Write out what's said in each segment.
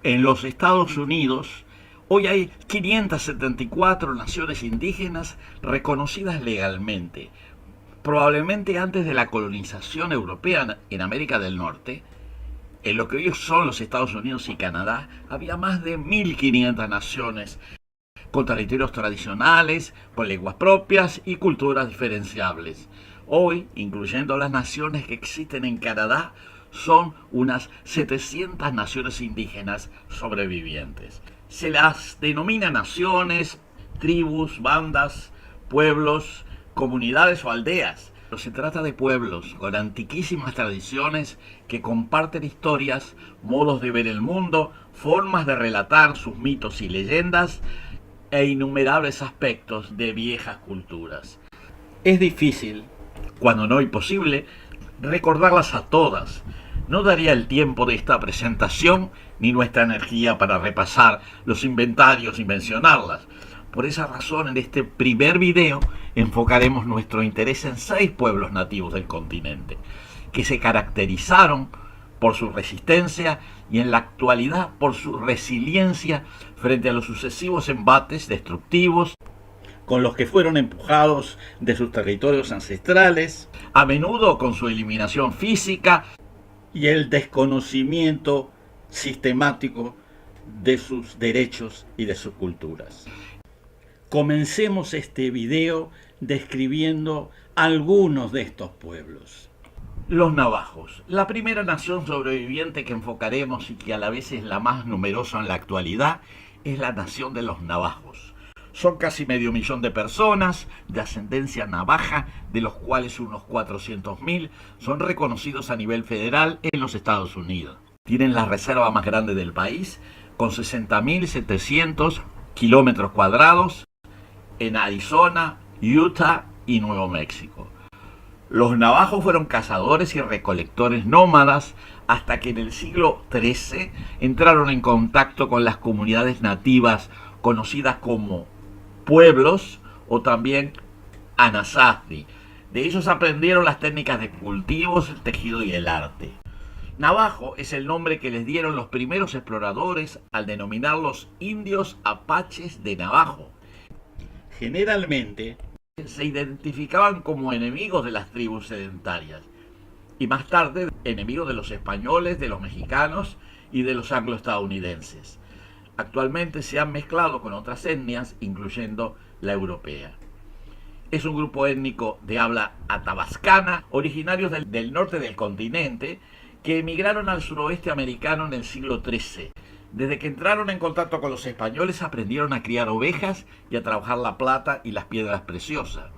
En los Estados Unidos, hoy hay 574 naciones indígenas reconocidas legalmente. Probablemente antes de la colonización europea en América del Norte, en lo que hoy son los Estados Unidos y Canadá, había más de 1500 naciones con territorios tradicionales, con lenguas propias y culturas diferenciables. Hoy, incluyendo las naciones que existen en Canadá, son unas 700 naciones indígenas sobrevivientes. Se las denomina naciones, tribus, bandas, pueblos, comunidades o aldeas. Pero se trata de pueblos con antiquísimas tradiciones que comparten historias, modos de ver el mundo, formas de relatar sus mitos y leyendas e innumerables aspectos de viejas culturas. Es difícil, cuando no imposible, recordarlas a todas. No daría el tiempo de esta presentación ni nuestra energía para repasar los inventarios y mencionarlas. Por esa razón, en este primer video enfocaremos nuestro interés en 6 pueblos nativos del continente, que se caracterizaron por su resistencia y en la actualidad por su resiliencia frente a los sucesivos embates destructivos con los que fueron empujados de sus territorios ancestrales, a menudo con su eliminación física y el desconocimiento sistemático de sus derechos y de sus culturas. Comencemos este video describiendo algunos de estos pueblos. Los navajos, la primera nación sobreviviente que enfocaremos y que a la vez es la más numerosa en la actualidad, es la nación de los navajos. Son casi 500.000 de personas de ascendencia navaja, de los cuales unos 400.000 son reconocidos a nivel federal en los Estados Unidos. Tienen la reserva más grande del país, con 60.700 kilómetros cuadrados en Arizona, Utah y Nuevo México. Los navajos fueron cazadores y recolectores nómadas hasta que en el siglo XIII entraron en contacto con las comunidades nativas conocidas como pueblos o también Anasazi. De ellos aprendieron las técnicas de cultivos, el tejido y el arte. Navajo es el nombre que les dieron los primeros exploradores al denominarlos indios apaches de Navajo. Generalmente se identificaban como enemigos de las tribus sedentarias y más tarde enemigos de los españoles, de los mexicanos y de los angloestadounidenses. Actualmente se han mezclado con otras etnias, incluyendo la europea. Es un grupo étnico de habla athabascana, originarios del norte del continente, que emigraron al suroeste americano en el siglo XIII. Desde que entraron en contacto con los españoles aprendieron a criar ovejas y a trabajar la plata y las piedras preciosas.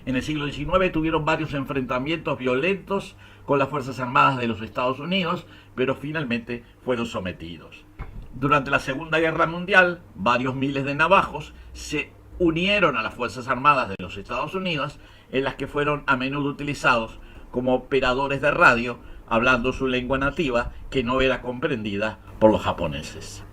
En el siglo XIX tuvieron varios enfrentamientos violentos con las Fuerzas Armadas de los Estados Unidos, pero finalmente fueron sometidos. Durante la Segunda Guerra Mundial, varios miles de navajos se unieron a las Fuerzas Armadas de los Estados Unidos, en las que fueron a menudo utilizados como operadores de radio, hablando su lengua nativa, que no era comprendida por los japoneses.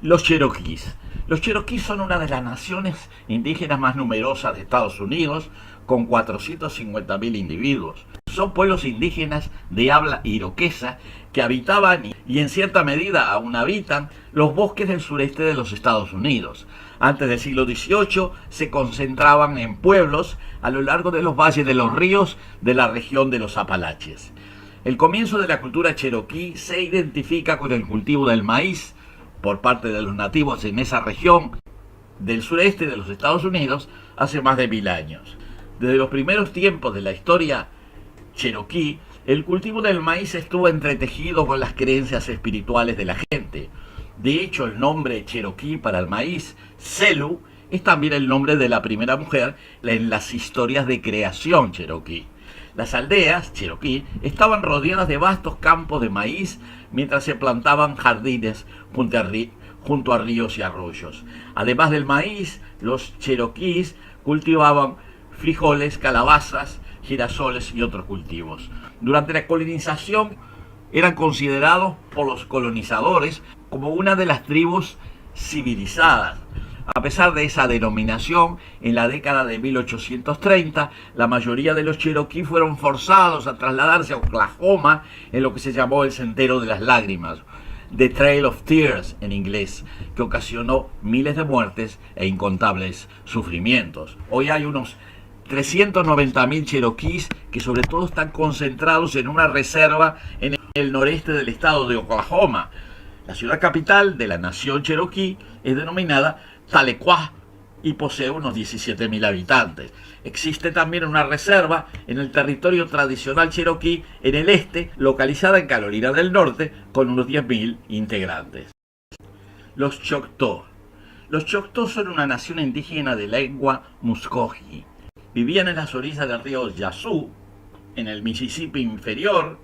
Los cheroquíes. Los cheroquíes son una de las naciones indígenas más numerosas de Estados Unidos, con 450.000 individuos. Son pueblos indígenas de habla iroquesa que habitaban y en cierta medida aún habitan los bosques del sureste de los Estados Unidos. Antes del siglo XVIII se concentraban en pueblos a lo largo de los valles de los ríos de la región de los Apalaches. El comienzo de la cultura cheroquí se identifica con el cultivo del maíz por parte de los nativos en esa región del sureste de los Estados Unidos hace más de 1000 años. Desde los primeros tiempos de la historia cheroquí, el cultivo del maíz estuvo entretejido con las creencias espirituales de la gente. De hecho, el nombre cheroquí para el maíz, Celu, es también el nombre de la primera mujer en las historias de creación cheroquí. Las aldeas cheroquí estaban rodeadas de vastos campos de maíz mientras se plantaban jardines junto a ríos y arroyos. Además del maíz, los cheroquíes cultivaban frijoles, calabazas, girasoles y otros cultivos. Durante la colonización eran considerados por los colonizadores como una de las tribus civilizadas. A pesar de esa denominación, en la década de 1830, la mayoría de los Cherokee fueron forzados a trasladarse a Oklahoma en lo que se llamó el Sendero de las Lágrimas, The Trail of Tears en inglés, que ocasionó miles de muertes e incontables sufrimientos. Hoy hay unos 390.000 Cherokees que sobre todo están concentrados en una reserva en el noreste del estado de Oklahoma. La ciudad capital de la nación Cherokee es denominada Tahlequah y posee unos 17.000 habitantes. Existe también una reserva en el territorio tradicional cherokee en el este, localizada en Carolina del Norte, con unos 10.000 integrantes. Los Choctaw. Los Choctaw son una nación indígena de lengua Muscogee. Vivían en las orillas del río Yazoo, en el Mississippi inferior,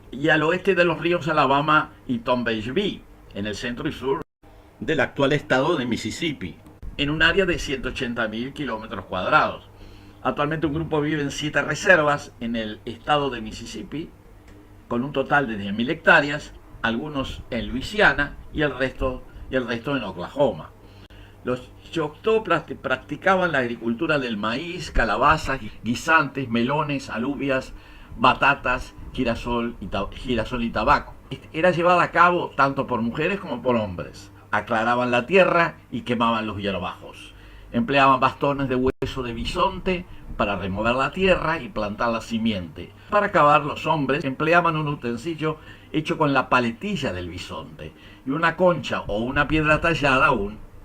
y al oeste de los ríos Alabama y Tombigbee, en el centro y sur del actual estado de Mississippi, en un área de 180.000 kilómetros cuadrados. Actualmente un grupo vive en 7 reservas en el estado de Mississippi, con un total de 10.000 hectáreas, algunos en Luisiana y el resto en Oklahoma. Los Choctaw practicaban la agricultura del maíz, calabazas, guisantes, melones, alubias, batatas, girasol y tabaco. Era llevada a cabo tanto por mujeres como por hombres. Aclaraban la tierra y quemaban los hierbajos. Empleaban bastones de hueso de bisonte para remover la tierra y plantar la simiente. Para cavar, los hombres empleaban un utensilio hecho con la paletilla del bisonte y una concha o una piedra tallada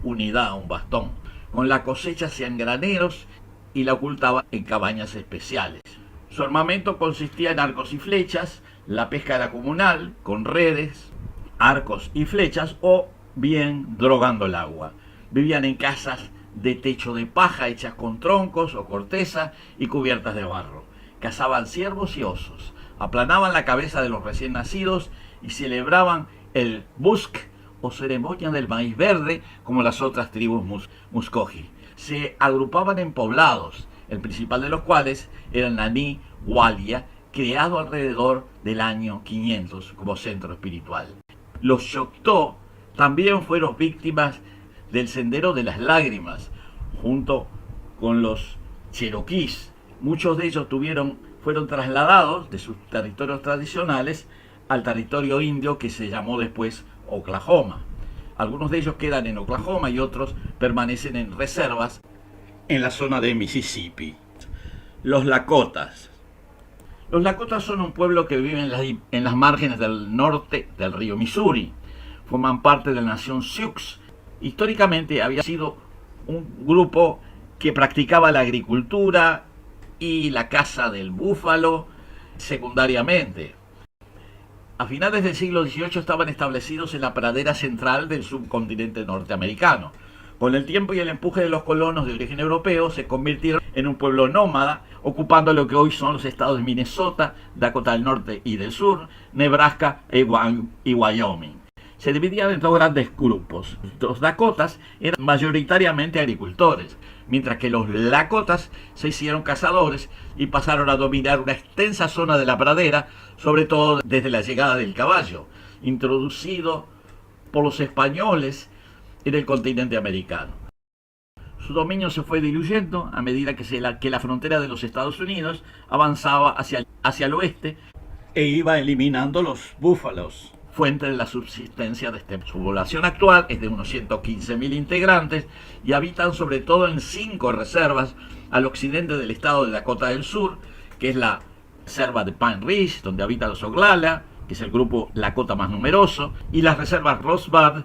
unida a un bastón. Con la cosecha hacían graneros y la ocultaban en cabañas especiales. Su armamento consistía en arcos y flechas. La pesca era comunal, con redes, arcos y flechas, o bien drogando el agua. Vivían en casas de techo de paja hechas con troncos o corteza y cubiertas de barro. Cazaban ciervos y osos, aplanaban la cabeza de los recién nacidos y celebraban el busk o ceremonia del maíz verde como las otras tribus Muscogee. Se agrupaban en poblados, el principal de los cuales era Naní Walia, creado alrededor del año 500 como centro espiritual. Los Choctaw también fueron víctimas del Sendero de las Lágrimas, junto con los Cherokees. Muchos de ellos fueron trasladados de sus territorios tradicionales al territorio indio que se llamó después Oklahoma. Algunos de ellos quedan en Oklahoma y otros permanecen en reservas en la zona de Mississippi. Los Lakotas. Los Lakotas son un pueblo que vive en las márgenes del norte del río Missouri. Forman parte de la nación Sioux. Históricamente había sido un grupo que practicaba la agricultura y la caza del búfalo secundariamente. A finales del siglo XVIII estaban establecidos en la pradera central del subcontinente norteamericano. Con el tiempo y el empuje de los colonos de origen europeo, se convirtieron en un pueblo nómada, ocupando lo que hoy son los estados de Minnesota, Dakota del Norte y del Sur, Nebraska y Wyoming. Se dividían en 2 grandes grupos. Los Dakotas eran mayoritariamente agricultores, mientras que los Lakotas se hicieron cazadores y pasaron a dominar una extensa zona de la pradera, sobre todo desde la llegada del caballo, introducido por los españoles en el continente americano. Su dominio se fue diluyendo a medida que la frontera de los Estados Unidos avanzaba hacia el oeste e iba eliminando los búfalos, fuente de la subsistencia de este. Su población actual es de unos 115.000 integrantes y habitan sobre todo en 5 reservas al occidente del estado de Dakota del Sur, que es la reserva de Pine Ridge, donde habitan los Oglala, que es el grupo Lakota más numeroso, y las reservas Rosebud,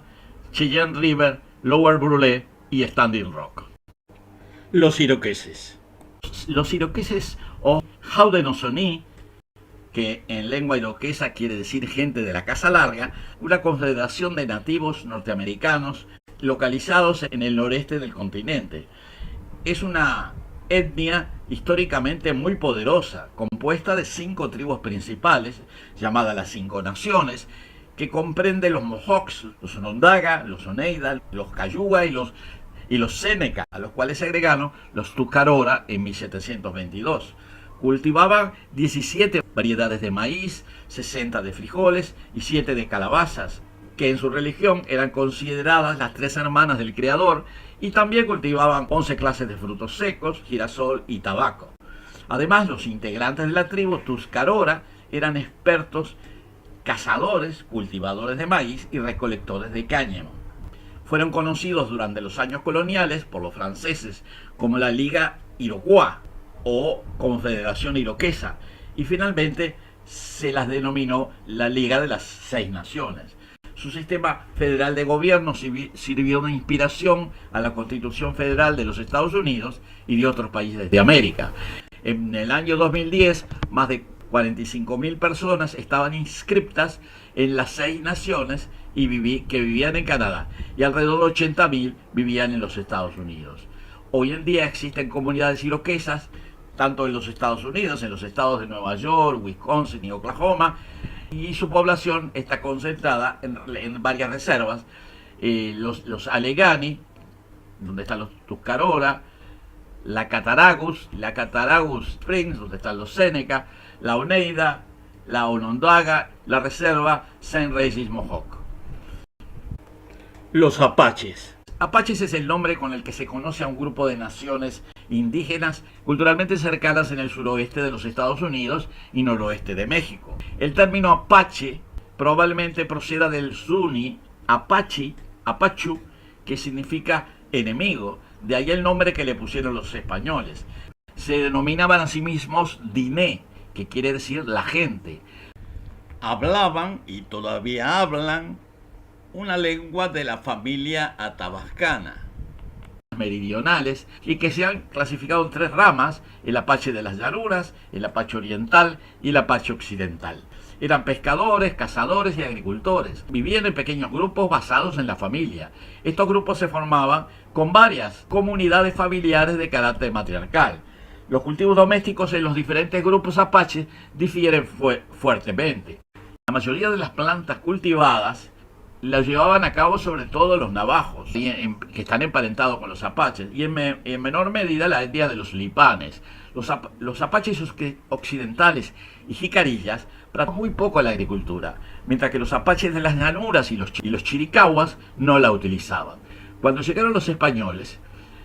Cheyenne River, Lower Brule y Standing Rock. Los iroqueses. Los iroqueses o Haudenosaunee, que en lengua iroquesa quiere decir gente de la casa larga, una confederación de nativos norteamericanos localizados en el noreste del continente. Es una etnia históricamente muy poderosa, compuesta de 5 tribus principales, llamadas las 5 naciones, que comprende los Mohawks, los Onondaga, los Oneida, los Cayuga y los Seneca, a los cuales se agregaron los Tuscarora en 1722. Cultivaban 17 variedades de maíz, 60 de frijoles y 7 de calabazas, que en su religión eran consideradas las tres hermanas del Creador, y también cultivaban 11 clases de frutos secos, girasol y tabaco. Además, los integrantes de la tribu Tuscarora eran expertos cazadores, cultivadores de maíz y recolectores de cáñamo. Fueron conocidos durante los años coloniales por los franceses como la Liga Iroquois o Confederación Iroquesa, y finalmente se las denominó la Liga de las Seis Naciones. Su sistema federal de gobierno sirvió de inspiración a la Constitución Federal de los Estados Unidos y de otros países de América. En el año 2010, más de 45.000 personas estaban inscriptas en las Seis Naciones que vivían en Canadá, y alrededor de 80.000 vivían en los Estados Unidos. Hoy en día existen comunidades iroquesas tanto en los Estados Unidos, en los estados de Nueva York, Wisconsin y Oklahoma, y su población está concentrada en varias reservas, los Allegheny, donde están los Tuscarora, la Cattaraugus Springs, donde están los Seneca, la Oneida, la Onondaga, la reserva Saint Regis Mohawk. Los Apaches. Apaches es el nombre con el que se conoce a un grupo de naciones indígenas culturalmente cercanas en el suroeste de los Estados Unidos y noroeste de México. El término Apache probablemente proceda del Zuni Apachu, que significa enemigo, de ahí el nombre que le pusieron los españoles. Se denominaban a sí mismos Diné, que quiere decir la gente. Hablaban, y todavía hablan, una lengua de la familia atabascana meridionales, y que se han clasificado en tres ramas: el apache de las llanuras, el apache oriental y el apache occidental. Eran pescadores, cazadores y agricultores. Vivían en pequeños grupos basados en la familia. Estos grupos se formaban con varias comunidades familiares de carácter matriarcal. Los cultivos domésticos en los diferentes grupos apaches difieren fuertemente. La mayoría de las plantas cultivadas las llevaban a cabo sobre todo los navajos, que están emparentados con los apaches, y en menor medida la etnia de los lipanes. Los apaches occidentales y jicarillas practicaban muy poco la agricultura, mientras que los apaches de las llanuras y los chiricahuas no la utilizaban. Cuando llegaron los españoles,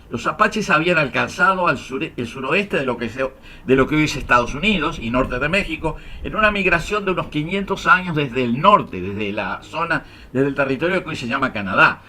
los apaches habían alcanzado el suroeste de lo que hoy es Estados Unidos y norte de México, en una migración de unos 500 años desde el norte, desde el territorio que hoy se llama Canadá.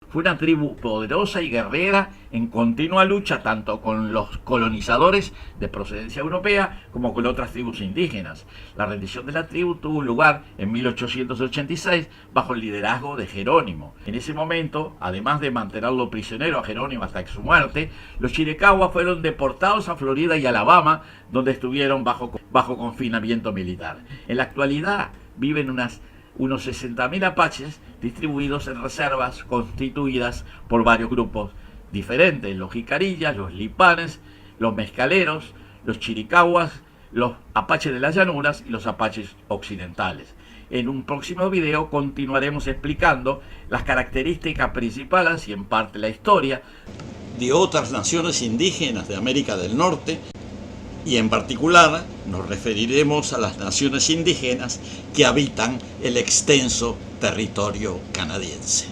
Fue una tribu poderosa y guerrera en continua lucha tanto con los colonizadores de procedencia europea como con otras tribus indígenas. La rendición de la tribu tuvo lugar en 1886 bajo el liderazgo de Jerónimo. En ese momento, además de mantenerlo prisionero a Jerónimo hasta su muerte, los chiricahuas fueron deportados a Florida y Alabama, donde estuvieron bajo confinamiento militar. En la actualidad viven unos 60.000 apaches distribuidos en reservas constituidas por varios grupos diferentes: los jicarillas, los lipanes, los mezcaleros, los chiricahuas, los apaches de las llanuras y los apaches occidentales. En un próximo video continuaremos explicando las características principales y en parte la historia de otras naciones indígenas de América del Norte, y en particular nos referiremos a las naciones indígenas que habitan el extenso territorio canadiense.